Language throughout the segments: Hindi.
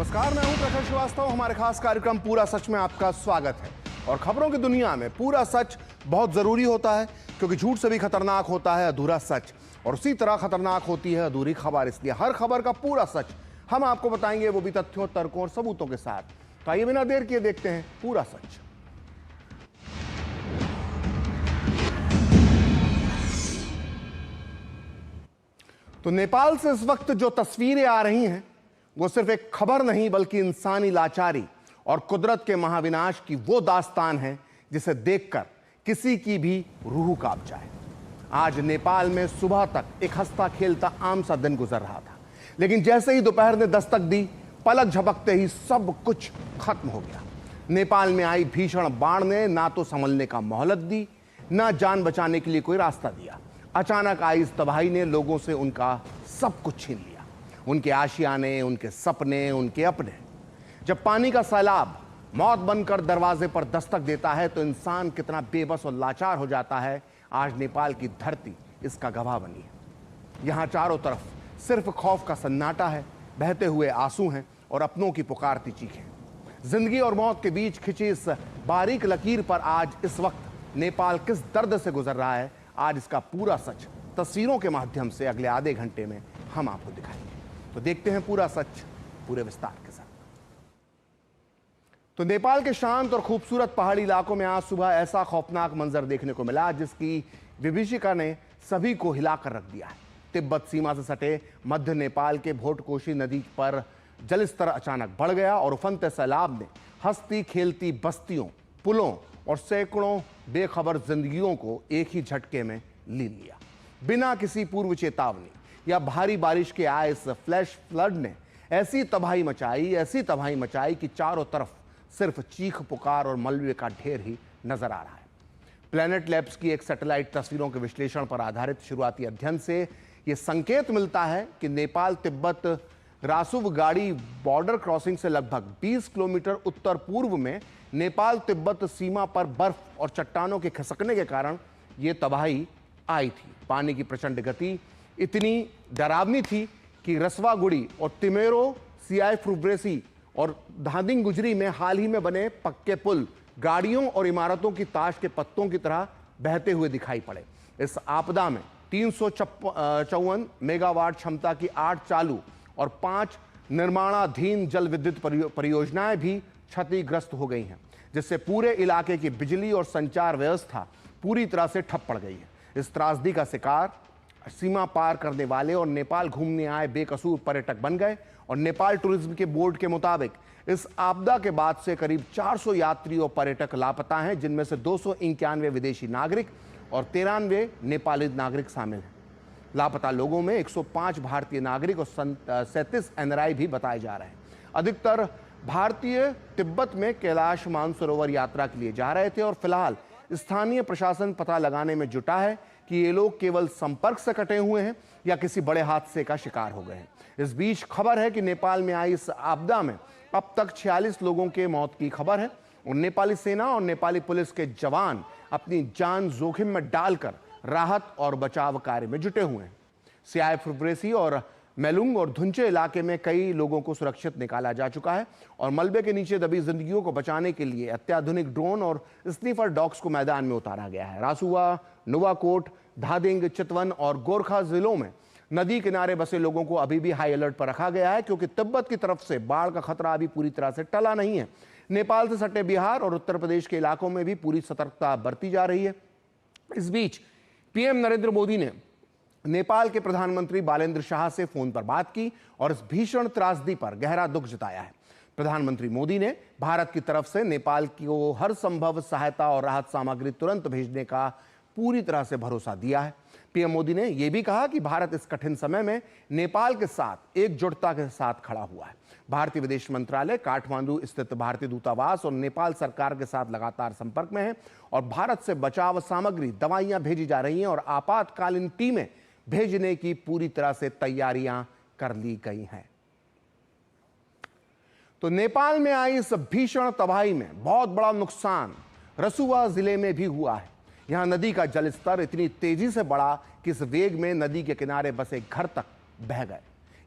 नमस्कार, मैं हूं प्रखर श्रीवास्तव। हमारे खास कार्यक्रम पूरा सच में आपका स्वागत है। और खबरों की दुनिया में पूरा सच बहुत जरूरी होता है, क्योंकि झूठ से भी खतरनाक होता है अधूरा सच, और उसी तरह खतरनाक होती है अधूरी खबर। इसलिए हर खबर का पूरा सच हम आपको बताएंगे, वो भी तथ्यों, तर्कों और सबूतों के साथ। तो आइए बिना देर किए देखते हैं पूरा सच। तो नेपाल से इस वक्त जो तस्वीरें आ रही हैं वो सिर्फ एक खबर नहीं, बल्कि इंसानी लाचारी और कुदरत के महाविनाश की वो दास्तान है जिसे देखकर किसी की भी रूह कांप जाए। आज नेपाल में सुबह तक एक हंसता खेलता आम सा दिन गुजर रहा था, लेकिन जैसे ही दोपहर ने दस्तक दी, पलक झपकते ही सब कुछ खत्म हो गया। नेपाल में आई भीषण बाढ़ ने ना तो संभलने का मोहलत दी, ना जान बचाने के लिए कोई रास्ता दिया। अचानक आई इस तबाही ने लोगों से उनका सब कुछ छीन लिया, उनके आशियाने, उनके सपने, उनके अपने। जब पानी का सैलाब मौत बनकर दरवाजे पर दस्तक देता है तो इंसान कितना बेबस और लाचार हो जाता है, आज नेपाल की धरती इसका गवाह बनी है। यहां चारों तरफ सिर्फ खौफ का सन्नाटा है, बहते हुए आंसू हैं और अपनों की पुकारती चीखें। जिंदगी और मौत के बीच खिंची इस बारीक लकीर पर आज इस वक्त नेपाल किस दर्द से गुजर रहा है, आज इसका पूरा सच तस्वीरों के माध्यम से अगले आधे घंटे में हम आपको दिखाएंगे। तो देखते हैं पूरा सच पूरे विस्तार के साथ। तो नेपाल के शांत और खूबसूरत पहाड़ी इलाकों में आज सुबह ऐसा खौफनाक मंजर देखने को मिला जिसकी विभीषिका ने सभी को हिलाकर रख दिया है। तिब्बत सीमा से सटे मध्य नेपाल के भोटकोशी नदी पर जलस्तर अचानक बढ़ गया और उफनते सैलाब ने हंसती खेलती बस्तियों, पुलों और सैकड़ों बेखबर जिंदगियों को एक ही झटके में ले लिया। बिना किसी पूर्व चेतावनी या भारी बारिश के आए इस फ्लैश फ्लड ने ऐसी तबाही मचाई कि चारों तरफ सिर्फ चीख पुकार और मलबे का ढेर ही नजर आ रहा है। प्लैनेट लैब्स की एक सैटेलाइट तस्वीरों के विश्लेषण पर आधारित शुरुआती अध्ययन से यह संकेत मिलता है कि नेपाल तिब्बत रासुवगाड़ी बॉर्डर क्रॉसिंग से लगभग 20 किलोमीटर उत्तर पूर्व में नेपाल तिब्बत सीमा पर बर्फ और चट्टानों के खिसकने के कारण यह तबाही आई थी। पानी की प्रचंड गति इतनी डरावनी थी कि रसवागुड़ी और तिमेरो सियाई फ्रुब्रेसी और धादिंग गुजरी में हाल ही में बने पक्के पुल गाड़ियों और इमारतों की ताश के पत्तों की तरह बहते हुए दिखाई पड़े। इस आपदा में 354 मेगावाट क्षमता की 8 चालू और 5 निर्माणाधीन जल विद्युत परियोजनाएं भी क्षतिग्रस्त हो गई हैं, जिससे पूरे इलाके की बिजली और संचार व्यवस्था पूरी तरह से ठप पड़ गई है। इस त्रासदी का शिकार सीमा पार करने वाले और नेपाल घूमने आए बेकसूर पर्यटक बन गए। और नेपाल टूरिज्म के बोर्ड के मुताबिक इस आपदा के बाद से करीब 400 यात्री और पर्यटक लापता हैं, जिनमें से 291 विदेशी नागरिक और 93 नेपाली नागरिक शामिल हैं। लापता लोगों में 105 भारतीय नागरिक और 37 एनआरआई भी बताए जा रहे हैं। अधिकतर भारतीय तिब्बत में कैलाश मानसरोवर यात्रा के लिए जा रहे थे और फिलहाल स्थानीय प्रशासन पता लगाने में जुटा है कि ये लोग केवल संपर्क से कटे हुए हैं या किसी बड़े हादसे का शिकार हो गए हैं। इस बीच खबर है कि नेपाल में आई इस आपदा में अब तक 46 लोगों के मौत की खबर है और नेपाली सेना और नेपाली पुलिस के जवान अपनी जान जोखिम में डालकर राहत और बचाव कार्य में जुटे हुए हैं। सियाई फ्रुब्रेसी और मेलुंग और धुंचे इलाके में कई लोगों को सुरक्षित निकाला जा चुका है और मलबे के नीचे दबी जिंदगियों को बचाने के लिए अत्याधुनिक ड्रोन और स्नीफर डॉग्स को मैदान में उतारा गया है। रासुआ, नुवाकोट, धादिंग, चितवन और गोरखा जिलों में नदी किनारे बसे लोगों को अभी भी हाई अलर्ट पर रखा गया है, क्योंकि तिब्बत की तरफ से बाढ़ का खतरा अभी पूरी तरह से टला नहीं है। नेपाल से सटे बिहार और उत्तर प्रदेश के इलाकों में भी पूरी सतर्कता बरती जा रही है। इस बीच पीएम नरेंद्र मोदी ने नेपाल के प्रधानमंत्री बालेंद्र शाह से फोन पर बात की और इस भीषण त्रासदी पर गहरा दुख जताया है। प्रधानमंत्री मोदी ने भारत की तरफ से नेपाल को हर संभव सहायता और राहत सामग्री तुरंत भेजने का पूरी तरह से भरोसा दिया है। पीएम मोदी ने यह भी कहा कि भारत इस कठिन समय में नेपाल के साथ एकजुटता के साथ खड़ा हुआ है। भारतीय विदेश मंत्रालय काठमांडू स्थित भारतीय दूतावास और नेपाल सरकार के साथ लगातार संपर्क में है और भारत से बचाव सामग्री, दवाइयां भेजी जा रही हैं और आपातकालीन टीमें भेजने की पूरी तरह से तैयारियां कर ली गई हैं। तो नेपाल में आई इस भीषण तबाही में बहुत बड़ा नुकसान रसुआ जिले में भी हुआ है। यहां नदी का जलस्तर इतनी तेजी से बढ़ा कि इस वेग में नदी के किनारे बसे घर तक बह गए।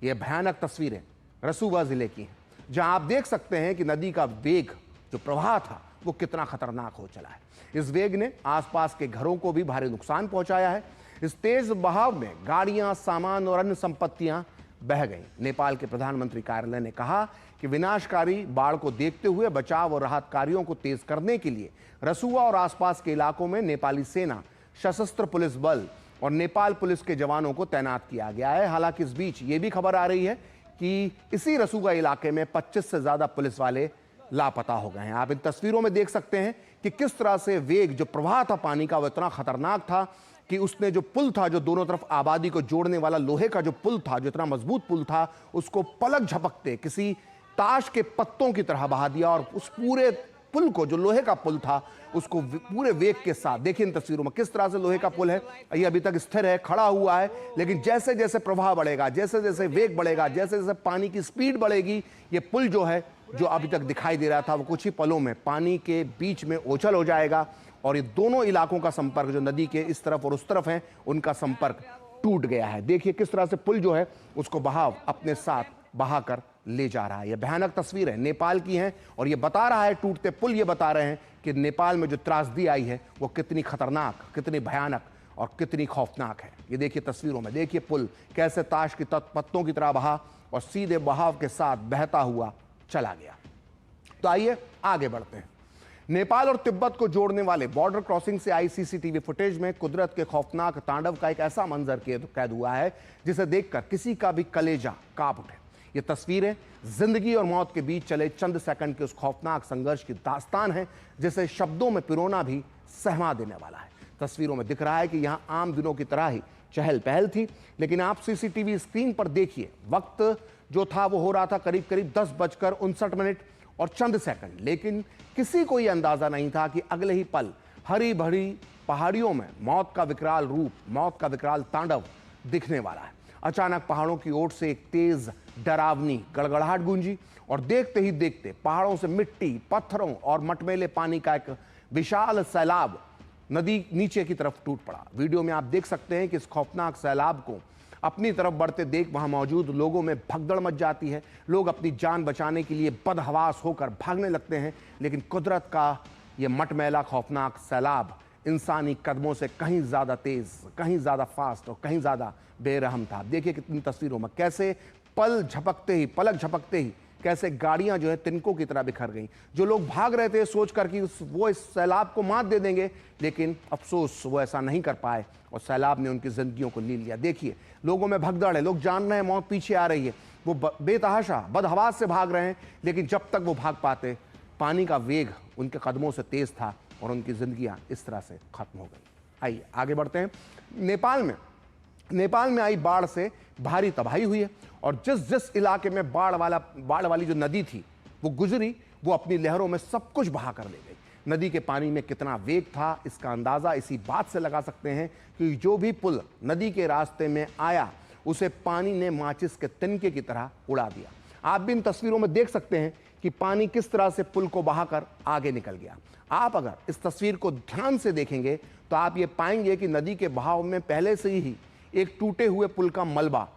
ये भयानक तस्वीरें रसुआ जिले की हैं, जहां आप देख सकते हैं कि नदी का वेग जो प्रवाह था वो कितना खतरनाक हो चला है। इस वेग ने आसपास के घरों को भी भारी नुकसान पहुंचाया है। इस तेज बहाव में गाड़ियां, सामान और अन्य संपत्तियां बह गईं। नेपाल के प्रधानमंत्री कार्यालय ने कहा कि विनाशकारी बाढ़ को देखते हुए बचाव और राहत कार्यों को तेज करने के लिए रसुआ और आसपास के इलाकों में नेपाली सेना, सशस्त्र पुलिस बल और नेपाल पुलिस के जवानों को तैनात किया गया है। हालांकि इस बीच ये भी खबर आ रही है कि इसी रसुआ इलाके में 25 से ज्यादा पुलिस वाले लापता हो गए हैं। आप इन तस्वीरों में देख सकते हैं कि किस तरह से वेग, जो प्रवाह था पानी का, वो इतना खतरनाक था कि उसने जो पुल था, जो दोनों तरफ आबादी को जोड़ने वाला लोहे का जो पुल था, जो इतना मजबूत पुल था, उसको पलक झपकते किसी ताश के पत्तों की तरह बहा दिया और उस पूरे पुल को, जो लोहे का पुल था, उसको पूरे वेग के साथ, देखिए इन तस्वीरों में किस तरह से लोहे का पुल है, ये अभी तक स्थिर है, खड़ा हुआ है, लेकिन जैसे जैसे प्रवाह बढ़ेगा, जैसे जैसे वेग बढ़ेगा, जैसे जैसे पानी की स्पीड बढ़ेगी, ये पुल जो है, जो अभी तक दिखाई दे रहा था, वो कुछ ही पलों में पानी के बीच में ओझल हो जाएगा और ये दोनों इलाकों का संपर्क, जो नदी के इस तरफ और उस तरफ है, उनका संपर्क टूट गया है। देखिए किस तरह से पुल जो है उसको बहाव अपने साथ बहाकर ले जा रहा है। यह भयानक तस्वीर है, नेपाल की है और ये बता रहा है, टूटते पुल ये बता रहे हैं कि नेपाल में जो त्रासदी आई है वो कितनी खतरनाक, कितनी भयानक और कितनी खौफनाक है। ये देखिए तस्वीरों में, देखिए पुल कैसे ताश की पत्तों की तरह बहा और सीधे बहाव के साथ बहता हुआ चला गया। तो आइए आगे बढ़ते हैं। नेपाल और तिब्बत को जोड़ने वाले बॉर्डर क्रॉसिंग से आई सीसीटीवी फुटेज में कुदरत के खौफनाक तांडव का एक ऐसा मंजर कैद हुआ है जिसे देखकर किसी का भी कलेजा कांप उठे। ये तस्वीरें जिंदगी और मौत के बीच चले चंद सेकंड के उस खौफनाक संघर्ष की दास्तान है जिसे शब्दों में पिरोना भी सहमा देने वाला है। तस्वीरों में दिख रहा है कि यहां आम दिनों की तरह ही चहल पहल थी, लेकिन आप सीसीटीवी स्क्रीन पर देखिए, वक्त जो था वो हो रहा था करीब करीब 10:59 और चंद सेकंड, लेकिन किसी को यह अंदाजा नहीं था कि अगले ही पल हरी भरी पहाड़ियों में मौत का विकराल रूप, मौत का विकराल तांडव दिखने वाला है। अचानक पहाड़ों की ओर से एक तेज डरावनी गड़गड़ाहट गूंजी और देखते ही देखते पहाड़ों से मिट्टी, पत्थरों और मटमैले पानी का एक विशाल सैलाब नदी नीचे की तरफ टूट पड़ा। वीडियो में आप देख सकते हैं कि इस खौफनाक सैलाब को अपनी तरफ बढ़ते देख वहां मौजूद लोगों में भगदड़ मच जाती है। लोग अपनी जान बचाने के लिए बदहवास होकर भागने लगते हैं, लेकिन कुदरत का यह मटमैला खौफनाक सैलाब इंसानी कदमों से कहीं ज्यादा तेज, कहीं ज्यादा फास्ट और कहीं ज्यादा बेरहम था। देखिए कितनी तस्वीरों में कैसे पलक झपकते ही कैसे गाड़ियां जो है तिनकों की तरह बिखर गईं। जो लोग भाग रहे थे सोच कर कि वो इस सैलाब को मात दे देंगे, लेकिन अफसोस वो ऐसा नहीं कर पाए और सैलाब ने उनकी जिंदगियों को ले लिया। देखिए लोगों में भगदड़ है, लोग जान रहे हैं मौत पीछे आ रही है, वो बेतहाशा बदहवास से भाग रहे हैं, लेकिन जब तक वो भाग पाते पानी का वेग उनके कदमों से तेज था और उनकी जिंदगियां इस तरह से खत्म हो गई। आइए आगे बढ़ते हैं। नेपाल में आई बाढ़ से भारी तबाही हुई है और जिस जिस इलाके में बाढ़ वाली जो नदी थी वो गुजरी, वो अपनी लहरों में सब कुछ बहा कर ले गई। नदी के पानी में कितना वेग था इसका अंदाजा इसी बात से लगा सकते हैं कि जो भी पुल नदी के रास्ते में आया उसे पानी ने माचिस के तिनके की तरह उड़ा दिया। आप भी इन तस्वीरों में देख सकते हैं कि पानी किस तरह से पुल को बहाकर आगे निकल गया। आप अगर इस तस्वीर को ध्यान से देखेंगे तो आप ये पाएंगे कि नदी के बहाव में पहले से ही एक टूटे हुए पुल का मलबा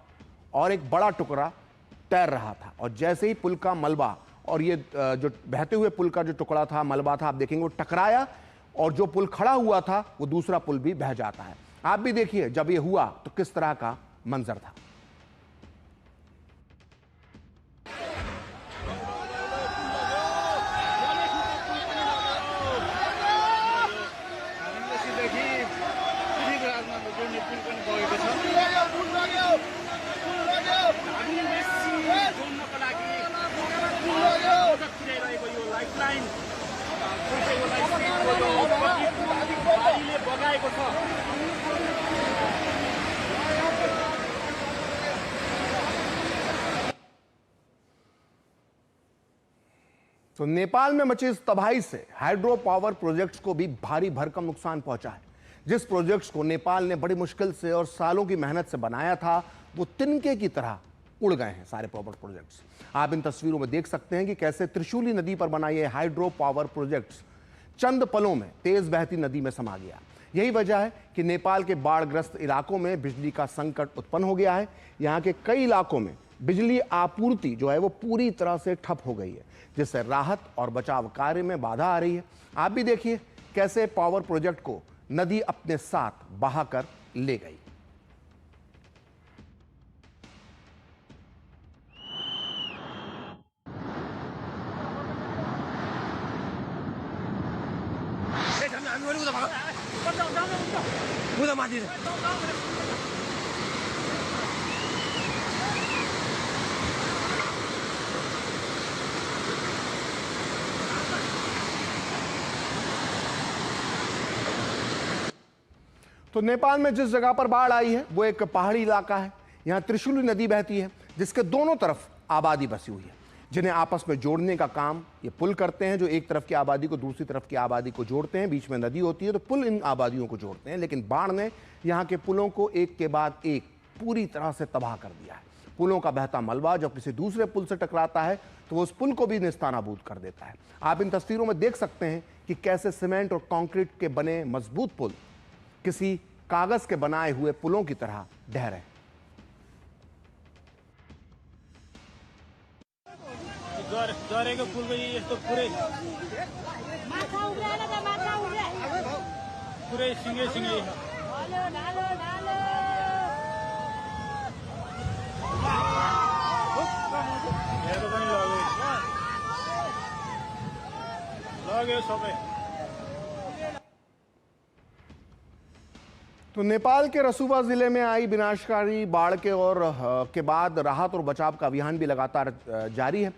और एक बड़ा टुकड़ा तैर रहा था, और जैसे ही पुल का मलबा और ये जो बहते हुए पुल का जो टुकड़ा था, मलबा था, आप देखेंगे वो टकराया और जो पुल खड़ा हुआ था वो दूसरा पुल भी बह जाता है। आप भी देखिए जब ये हुआ तो किस तरह का मंजर था। तो नेपाल में मची इस तबाही से हाइड्रो पावर प्रोजेक्ट्स को भी भारी भरकम नुकसान पहुंचा है। जिस प्रोजेक्ट्स को नेपाल ने बड़ी मुश्किल से और सालों की मेहनत से बनाया था वो तिनके की तरह उड़ गए हैं सारे पावर प्रोजेक्ट्स। आप इन तस्वीरों में देख सकते हैं कि कैसे त्रिशूली नदी पर बना ये हाइड्रो पावर प्रोजेक्ट्स चंद पलों में तेज बहती नदी में समा गया। यही वजह है कि नेपाल के बाढ़ग्रस्त इलाकों में बिजली का संकट उत्पन्न हो गया है। यहाँ के कई इलाकों में बिजली आपूर्ति जो है वो पूरी तरह से ठप हो गई है, जिससे राहत और बचाव कार्य में बाधा आ रही है। आप भी देखिए कैसे पावर प्रोजेक्ट को नदी अपने साथ बहाकर ले गई। तो नेपाल में जिस जगह पर बाढ़ आई है वो एक पहाड़ी इलाका है। यहाँ त्रिशूली नदी बहती है जिसके दोनों तरफ आबादी बसी हुई है, जिन्हें आपस में जोड़ने का काम ये पुल करते हैं, जो एक तरफ की आबादी को दूसरी तरफ की आबादी को जोड़ते हैं। बीच में नदी होती है तो पुल इन आबादियों को जोड़ते हैं, लेकिन बाढ़ ने यहाँ के पुलों को एक के बाद एक पूरी तरह से तबाह कर दिया है। पुलों का बहता मलबा जब किसी दूसरे पुल से टकराता है तो वो उस पुल को भी नेस्तानाबूद कर देता है। आप इन तस्वीरों में देख सकते हैं कि कैसे सीमेंट और कंक्रीट के बने मजबूत पुल किसी कागज के बनाए हुए पुलों की तरह ढह रहे हैं। ज्वारेको पुलको यस्तो पुरै सिँगै सिँगै हेर्नु पनि लग्यो सबै। तो नेपाल के रसूवा जिले में आई विनाशकारी बाढ़ के बाद राहत और बचाव का अभियान भी लगातार जारी है।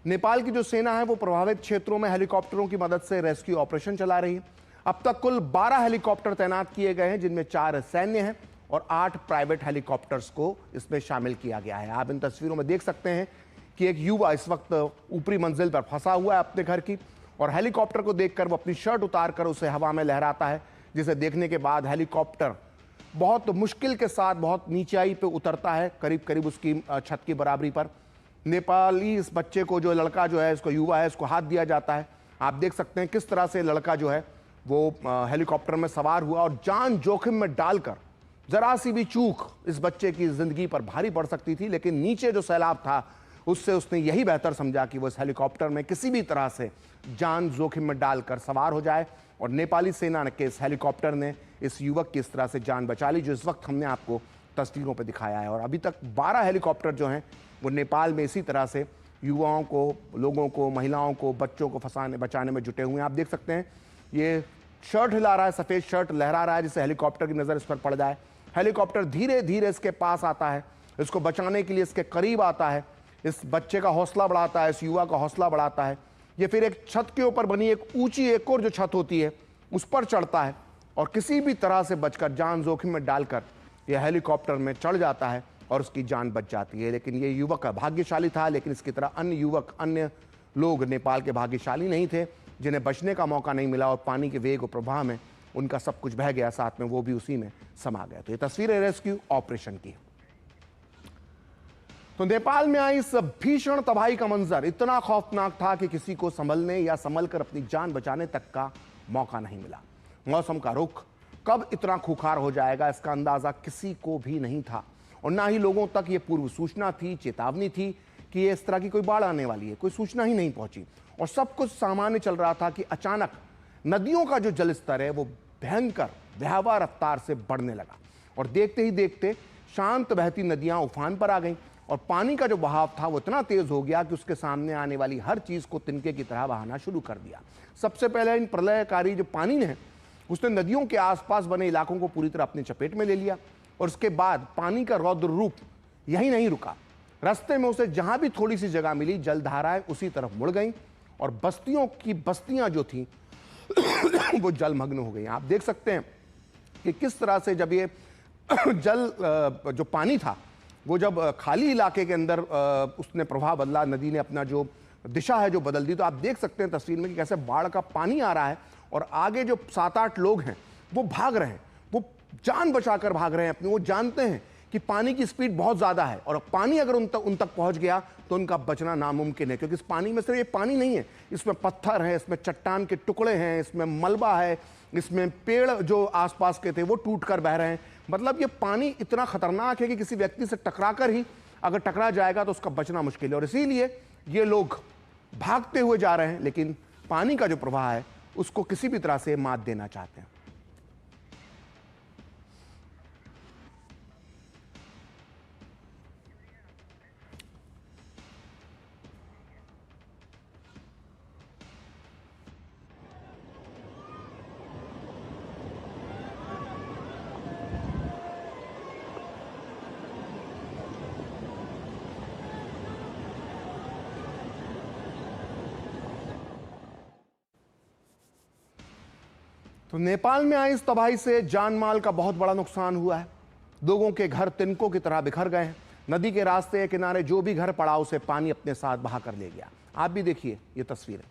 नेपाल की जो सेना है वो प्रभावित क्षेत्रों में हेलीकॉप्टरों की मदद से रेस्क्यू ऑपरेशन चला रही है। अब तक कुल 12 हेलीकॉप्टर तैनात किए गए हैं, जिनमें 4 सैन्य हैं और 8 प्राइवेट हेलीकॉप्टर्स को इसमें शामिल किया गया है। आप इन तस्वीरों में देख सकते हैं कि एक युवा इस वक्त ऊपरी मंजिल पर फंसा हुआ है अपने घर की, और हेलीकॉप्टर को देखकर वो अपनी शर्ट उतार कर उसे हवा में लहराता है, जिसे देखने के बाद हेलीकॉप्टर बहुत मुश्किल के साथ बहुत नीचाई पे उतरता है, करीब करीब उसकी छत की बराबरी पर। नेपाली इस बच्चे को, जो लड़का जो है, इसको युवा है, इसको हाथ दिया जाता है। आप देख सकते हैं किस तरह से लड़का जो है वो हेलीकॉप्टर में सवार हुआ और जान जोखिम में डालकर, जरा सी भी चूक इस बच्चे की जिंदगी पर भारी पड़ सकती थी, लेकिन नीचे जो सैलाब था उससे उसने यही बेहतर समझा कि वो इस हेलीकॉप्टर में किसी भी तरह से जान जोखिम में डालकर सवार हो जाए। और नेपाली सेना के इस हेलीकॉप्टर ने इस युवक की इस तरह से जान बचा ली, जो इस वक्त हमने आपको तस्वीरों पर दिखाया है। और अभी तक 12 हेलीकॉप्टर जो हैं वो नेपाल में इसी तरह से युवाओं को, लोगों को, महिलाओं को, बच्चों को बचाने में जुटे हुए हैं। आप देख सकते हैं ये शर्ट हिला रहा है, सफ़ेद शर्ट लहरा रहा है, जिससे हेलीकॉप्टर की नज़र इस पर पड़ जाए। हेलीकॉप्टर धीरे धीरे इसके पास आता है, इसको बचाने के लिए इसके करीब आता है, इस बच्चे का हौसला बढ़ाता है, इस युवा का हौसला बढ़ाता है। ये फिर एक छत के ऊपर बनी एक ऊंची एक और जो छत होती है उस पर चढ़ता है और किसी भी तरह से बचकर, जान जोखिम में डालकर यह हेलीकॉप्टर में चढ़ जाता है और उसकी जान बच जाती है। लेकिन ये युवक भाग्यशाली था, लेकिन इसकी तरह अन्य युवक, अन्य लोग नेपाल के भाग्यशाली नहीं थे, जिन्हें बचने का मौका नहीं मिला और पानी के वेग और प्रवाह में उनका सब कुछ बह गया, साथ में वो भी उसी में समा गया। तो ये तस्वीरें रेस्क्यू ऑपरेशन की। तो नेपाल में आई इस भीषण तबाही का मंजर इतना खौफनाक था कि किसी को संभलने या संभल कर अपनी जान बचाने तक का मौका नहीं मिला। मौसम का रुख कब इतना खुखार हो जाएगा इसका अंदाजा किसी को भी नहीं था, और ना ही लोगों तक ये पूर्व सूचना थी, चेतावनी थी कि ये इस तरह की कोई बाढ़ आने वाली है। कोई सूचना ही नहीं पहुंची और सब कुछ सामान्य चल रहा था कि अचानक नदियों का जो जलस्तर है वो भयंकर भयावह रफ्तार से बढ़ने लगा और देखते ही देखते शांत बहती नदियां उफान पर आ गईं और पानी का जो बहाव था वो इतना तेज हो गया कि उसके सामने आने वाली हर चीज को तिनके की तरह बहाना शुरू कर दिया। सबसे पहले इन प्रलयकारी जो पानी ने उसने नदियों के आसपास बने इलाकों को पूरी तरह अपनी चपेट में ले लिया और उसके बाद पानी का रौद्र रूप यही नहीं रुका। रास्ते में उसे जहां भी थोड़ी सी जगह मिली, जलधाराएं उसी तरफ मुड़ गईं और बस्तियों की बस्तियां जो थी वो जलमग्न हो गई। आप देख सकते हैं कि किस तरह से जब ये जो पानी था वो जब खाली इलाके के अंदर उसने प्रभाव बदला, नदी ने अपना जो दिशा है जो बदल दी, तो आप देख सकते हैं तस्वीर में कि कैसे बाढ़ का पानी आ रहा है और आगे जो 7-8 लोग हैं वो भाग रहे हैं, वो जान बचाकर भाग रहे हैं अपनी। वो जानते हैं कि पानी की स्पीड बहुत ज़्यादा है और पानी अगर उन तक पहुंच गया तो उनका बचना नामुमकिन है, क्योंकि इस पानी में सिर्फ ये पानी नहीं है, इसमें पत्थर हैं, इसमें चट्टान के टुकड़े हैं, इसमें मलबा है, इसमें पेड़ जो आसपास के थे वो टूट कर बह रहे हैं। मतलब ये पानी इतना खतरनाक है कि किसी व्यक्ति से टकराकर ही अगर टकरा जाएगा तो उसका बचना मुश्किल है और इसीलिए ये लोग भागते हुए जा रहे हैं, लेकिन पानी का जो प्रवाह है उसको किसी भी तरह से मात देना चाहते हैं। तो नेपाल में आई इस तबाही से जान माल का बहुत बड़ा नुकसान हुआ है। लोगों के घर तिनकों की तरह बिखर गए हैं। नदी के रास्ते के किनारे जो भी घर पड़ा उसे पानी अपने साथ बहा कर ले गया। आप भी देखिए ये तस्वीरें।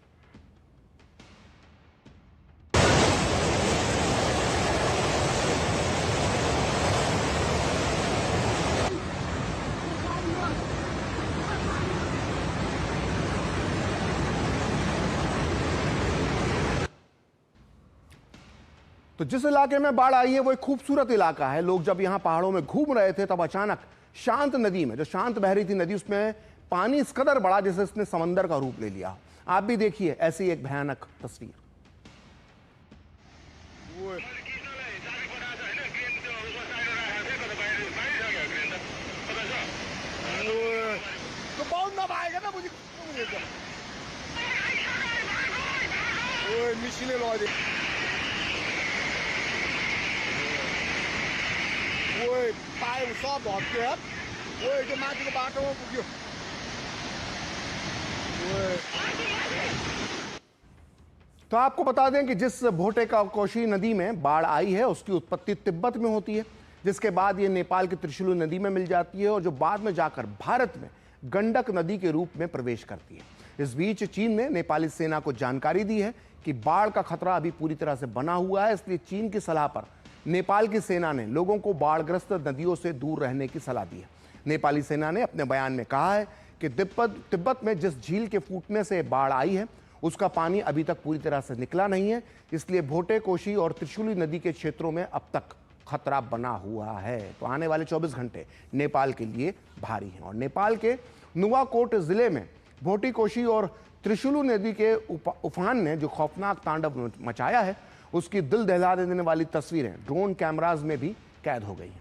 तो जिस इलाके में बाढ़ आई है वो एक खूबसूरत इलाका है। लोग जब यहां पहाड़ों में घूम रहे थे तब अचानक शांत नदी में, जो शांत बह रही थी नदी, उसमें पानी इस कदर बढ़ा जैसे इसने समंदर का रूप ले लिया। आप भी देखिए ऐसी एक भयानक तस्वीर। तो आपको बता दें कि जिस भोटे का कोशी नदी में बाढ़ आई है उसकी उत्पत्ति तिब्बत में होती है, जिसके बाद ये नेपाल की त्रिशूली नदी में मिल जाती है और जो बाद में जाकर भारत में गंडक नदी के रूप में प्रवेश करती है। इस बीच चीन ने नेपाली सेना को जानकारी दी है कि बाढ़ का खतरा अभी पूरी तरह से बना हुआ है, इसलिए चीन की सलाह पर नेपाल की सेना ने लोगों को बाढ़ग्रस्त नदियों से दूर रहने की सलाह दी है। नेपाली सेना ने अपने बयान में कहा है कि तिब्बत में जिस झील के फूटने से बाढ़ आई है उसका पानी अभी तक पूरी तरह से निकला नहीं है, इसलिए भोटे, कोशी और त्रिशूली नदी के क्षेत्रों में अब तक खतरा बना हुआ है। तो आने वाले 24 घंटे नेपाल के लिए भारी हैं और नेपाल के नुवाकोट जिले में भोटी, कोशी और त्रिशूली नदी के उफान ने जो खौफनाक तांडव मचाया है उसकी दिल दहला देने वाली तस्वीरें ड्रोन कैमराज में भी कैद हो गई हैं।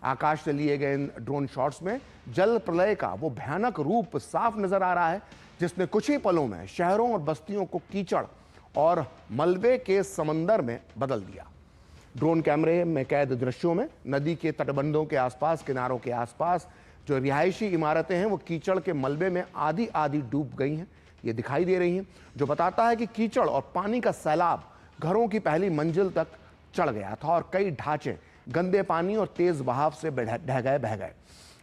आकाश से लिए गए इन ड्रोन शॉट्स में जल प्रलय का वो भयानक रूप साफ नजर आ रहा है जिसने कुछ ही पलों में शहरों और बस्तियों को कीचड़ और मलबे के समंदर में बदल दिया। ड्रोन कैमरे में कैद दृश्यों में नदी के तटबंधों के आसपास, किनारों के आसपास जो रिहायशी इमारतें हैं वो कीचड़ के मलबे में आधी आधी डूब गई हैं, ये दिखाई दे रही हैं, जो बताता है कि कीचड़ और पानी का सैलाब घरों की पहली मंजिल तक चढ़ गया था और कई ढांचे गंदे पानी और तेज बहाव से बह गए।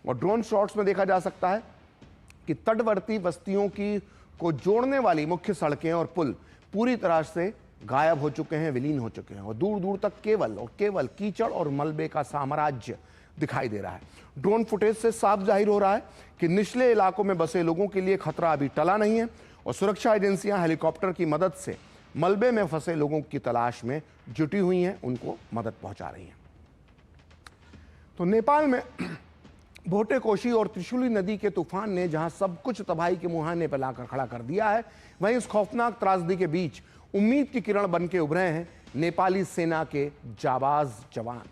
और ड्रोन शॉट्स में देखा जा सकता है कि तटवर्ती बस्तियों को जोड़ने वाली मुख्य सड़कें और पुल पूरी तरह से गायब हो चुके हैं, विलीन हो चुके हैं और दूर दूर तक केवल कीचड़ और मलबे का साम्राज्य दिखाई दे रहा है। ड्रोन फुटेज से साफ जाहिर हो रहा है कि निचले इलाकों में बसे लोगों के लिए खतरा अभी टला नहीं है और सुरक्षा एजेंसियां हेलीकॉप्टर की मदद से मलबे में फंसे लोगों की तलाश में जुटी हुई हैं, उनको मदद पहुंचा रही हैं। तो नेपाल में भोटे, कोशी और त्रिशूली नदी के तूफान ने जहां सब कुछ तबाही के मुहाने पर लाकर खड़ा कर दिया है, वहीं इस खौफनाक त्रासदी के बीच उम्मीद की किरण बन के उभरे हैं नेपाली सेना के जाबाज जवान।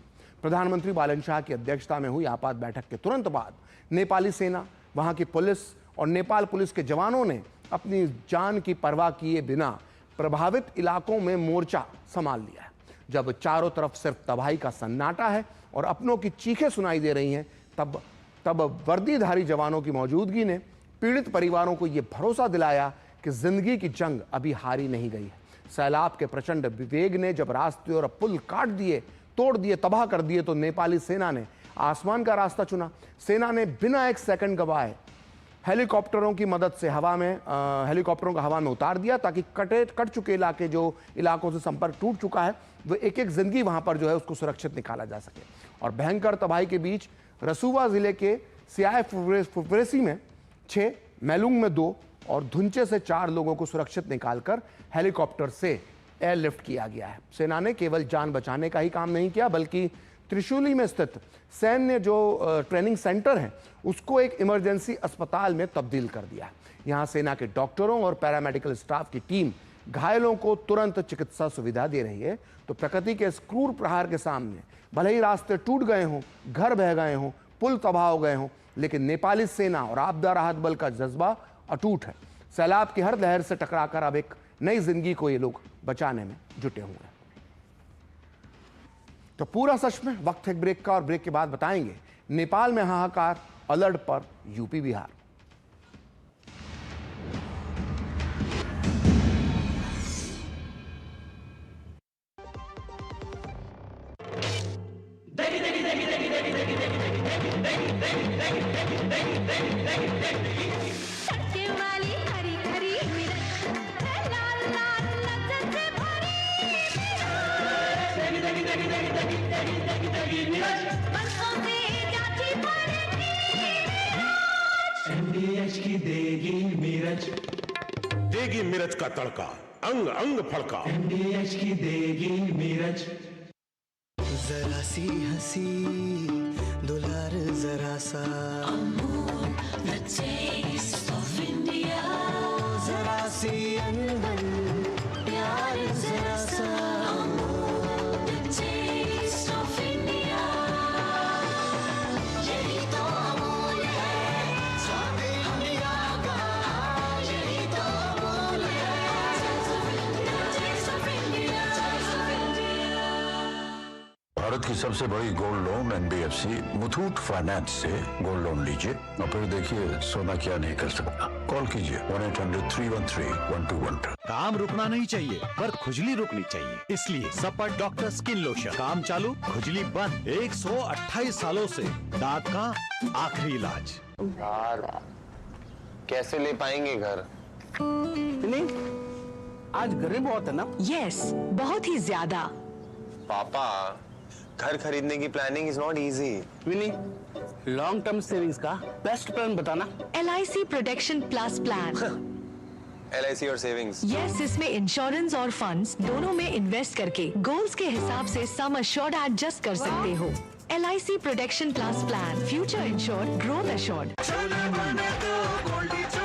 प्रधानमंत्री बालन शाह की अध्यक्षता में हुई आपात बैठक के तुरंत बाद नेपाली सेना, वहां की पुलिस और नेपाल पुलिस के जवानों ने अपनी जान की परवाह किए बिना प्रभावित इलाकों में मोर्चा संभाल लिया है। जब चारों तरफ सिर्फ तबाही का सन्नाटा है और अपनों की चीखें सुनाई दे रही हैं, तब वर्दीधारी जवानों की मौजूदगी ने पीड़ित परिवारों को यह भरोसा दिलाया कि जिंदगी की जंग अभी हारी नहीं गई है। सैलाब के प्रचंड विवेग ने जब रास्ते और पुल काट दिए, तोड़ दिए, तबाह कर दिए, तो नेपाली सेना ने आसमान का रास्ता चुना। सेना ने बिना एक सेकंड गवाए हेलीकॉप्टरों की मदद से हेलीकॉप्टरों का हवा में उतार दिया ताकि कट चुके इलाकों से संपर्क टूट चुका है, वो एक एक जिंदगी वहां पर जो है उसको सुरक्षित निकाला जा सके। और भयंकर तबाही के बीच रसुवा जिले के सियाय फुफरेसी में 6, मैलुंग में 2 और धुंचे से 4 लोगों को सुरक्षित निकालकर हेलीकॉप्टर से एयरलिफ्ट किया गया है। सेना ने केवल जान बचाने का ही काम नहीं किया बल्कि त्रिशूली में स्थित सैन्य जो ट्रेनिंग सेंटर है उसको एक इमरजेंसी अस्पताल में तब्दील कर दिया है। यहाँ सेना के डॉक्टरों और पैरामेडिकल स्टाफ की टीम घायलों को तुरंत चिकित्सा सुविधा दे रही है। तो प्रकृति के इस क्रूर प्रहार के सामने भले ही रास्ते टूट गए हों, घर बह गए हों, पुल तबाह हो गए हों, लेकिन नेपाली सेना और आपदा राहत बल का जज्बा अटूट है। सैलाब की हर लहर से टकराकर अब एक नई जिंदगी को ये लोग बचाने में जुटे हुए हैं। तो पूरा सच में वक्त है ब्रेक का, और ब्रेक के बाद बताएंगे नेपाल में हाहाकार, अलर्ट पर यूपी बिहार। की देगी मिर्च का तड़का, अंग अंग फड़का। एमडीएच की देगी मिर्च। जरा सी हंसी दुलार जरा सा, the taste of India। जरा सी अनबन प्यार जरा सा, the taste of India। यही तो अमूल है स्वाद इंडिया का, यही तो अमूल है taste of India। भारत की सबसे बड़ी gold loan NBFC Muthoot finance से गोल्ड लोन लीजिए और फिर देखिए सोना क्या नहीं कर सकता। कॉल कीजिए 1-800-313-1212। काम रुकना नहीं चाहिए पर खुजली रुकनी चाहिए, इसलिए सपर डॉक्टर स्किन लोशन। काम चालू, खुजली बंद। 128 सालों से दांत का आखिरी इलाज। यार कैसे ले पाएंगे घर? नहीं, आज गर्मी बहुत है ना। यस, बहुत ही ज्यादा। पापा, घर खरीदने की प्लानिंग इज नॉट इजी। विनी, लॉन्ग टर्म सेविंग्स का बेस्ट प्लान बताना। LIC protection plus plan. LIC और सेविंग्स। यस, इसमें इंश्योरेंस और फंड्स दोनों में इन्वेस्ट करके गोल्स के हिसाब से सम अश्योर्ड एडजस्ट कर सकते हो। LIC protection plus plan, future insured, growth assured.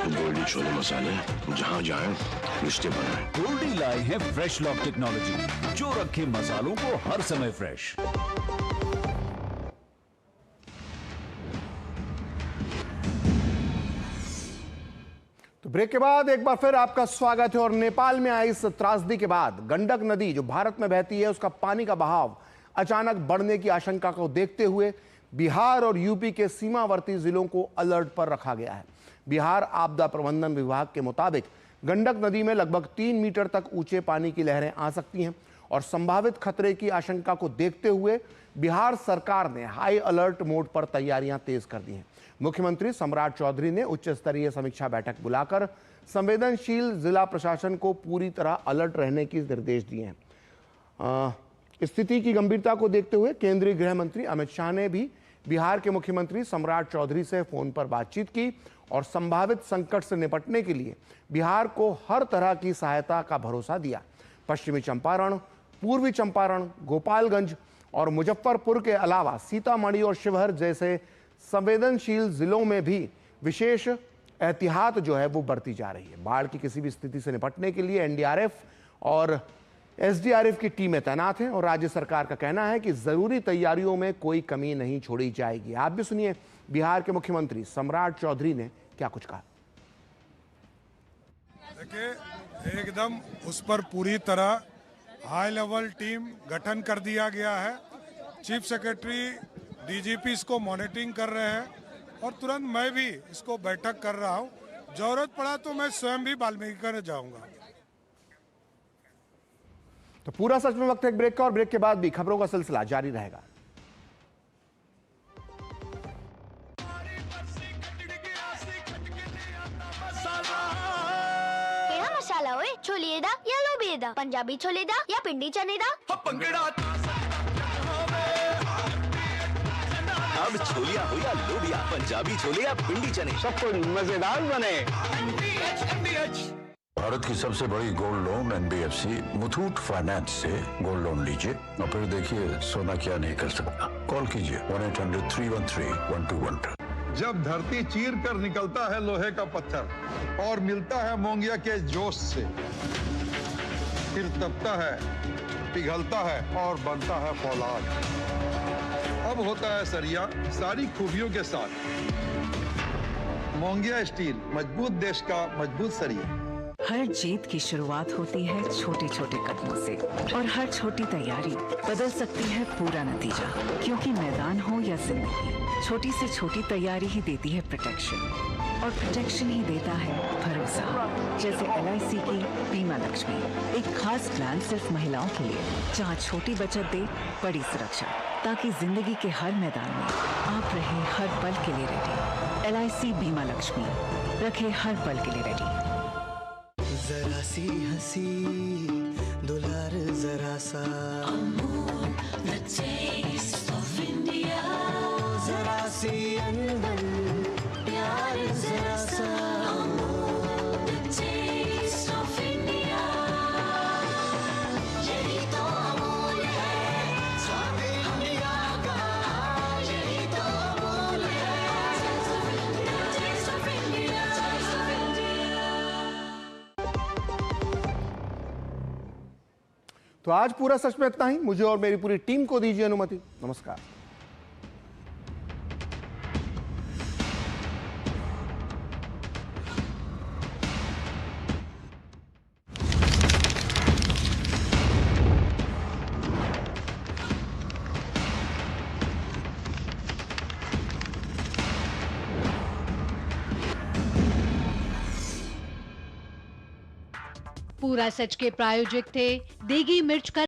Goldie छोले मसाले, जहाँ जाए रिश्ते बनाए। गोल्डी लाई है फ्रेश लॉक टेक्नोलॉजी जो रखे मसालों को हर समय फ्रेश। तो ब्रेक के बाद एक बार फिर आपका स्वागत है। और नेपाल में आई इस त्रासदी के बाद गंडक नदी जो भारत में बहती है उसका पानी का बहाव अचानक बढ़ने की आशंका को देखते हुए बिहार और यूपी के सीमावर्ती जिलों को अलर्ट पर रखा गया है। बिहार आपदा प्रबंधन विभाग के मुताबिक गंडक नदी में लगभग 3 मीटर तक ऊंचे पानी की लहरें आ सकती हैं और संभावित खतरे की आशंका को देखते हुए बिहार सरकार ने हाई अलर्ट मोड पर तैयारियां तेज कर दी हैं। मुख्यमंत्री सम्राट चौधरी ने उच्च स्तरीय समीक्षा बैठक बुलाकर संवेदनशील जिला प्रशासन को पूरी तरह अलर्ट रहने के निर्देश दिए हैं। स्थिति की गंभीरता को देखते हुए केंद्रीय गृह मंत्री अमित शाह ने भी बिहार के मुख्यमंत्री सम्राट चौधरी से फोन पर बातचीत की और संभावित संकट से निपटने के लिए बिहार को हर तरह की सहायता का भरोसा दिया। पश्चिमी चंपारण, पूर्वी चंपारण, गोपालगंज और मुजफ्फरपुर के अलावा सीतामढ़ी और शिवहर जैसे संवेदनशील जिलों में भी विशेष एहतियात जो है वो बरती जा रही है। बाढ़ की किसी भी स्थिति से निपटने के लिए NDRF और SDRF की टीमें तैनात हैं और राज्य सरकार का कहना है कि जरूरी तैयारियों में कोई कमी नहीं छोड़ी जाएगी। आप भी सुनिए बिहार के मुख्यमंत्री सम्राट चौधरी ने क्या कुछ कहा। देखिए, एकदम उस पर पूरी तरह हाई लेवल टीम गठन कर दिया गया है। चीफ सेक्रेटरी DGP इसको मॉनिटरिंग कर रहे हैं और तुरंत मैं भी इसको बैठक कर रहा हूँ। जरूरत पड़ा तो मैं स्वयं भी वाल्मीकि कर जाऊंगा। तो पूरा सच में वक्त है एक ब्रेक का, और ब्रेक के बाद भी खबरों का सिलसिला जारी रहेगा। केड़ा मसाला होए? छोले दा या लोबिये दा? पंजाबी छोले दा या पिंडी चने दा? अब छोलिया हो या लोबिया, पंजाबी छोले या पिंडी चने, सब कुछ मजेदार बने। भारत की सबसे बड़ी gold loan NBFC Muthoot finance से गोल्ड लोन लीजिए और फिर देखिए सोना क्या नहीं कर सकता। कॉल कीजिए 1-800-313-1212। जब धरती चीर कर निकलता है लोहे का पत्थर और मिलता है मोंगिया के जोश से, फिर तपता है, पिघलता है और बनता है फौलाद। अब होता है सरिया सारी खूबियों के साथ। मोंगिया स्टील, मजबूत देश का मजबूत सरिया। हर जीत की शुरुआत होती है छोटे छोटे कदमों से और हर छोटी तैयारी बदल सकती है पूरा नतीजा। क्योंकि मैदान हो या जिंदगी, छोटी से छोटी तैयारी ही देती है प्रोटेक्शन और प्रोटेक्शन ही देता है भरोसा। जैसे LIC की बीमा लक्ष्मी, एक खास प्लान सिर्फ महिलाओं के लिए जहां छोटी बचत दे बड़ी सुरक्षा, ताकि जिंदगी के हर मैदान में आप रहे हर पल के लिए रेडी। LIC बीमा लक्ष्मी, रखे हर पल के लिए रेडी। जरा सी हंसी दुलार जरा सा, the taste of India. जरा सी अनबन प्यार जरा सा, the taste of India. यही तो अमूल है स्वाद इंडिया का, यही तो अमूल है the taste of India. तो आज पूरा सच में इतना ही। मुझे और मेरी पूरी टीम को दीजिए अनुमति। नमस्कार। पूरा सच के प्रायोजक थे देगी मिर्च का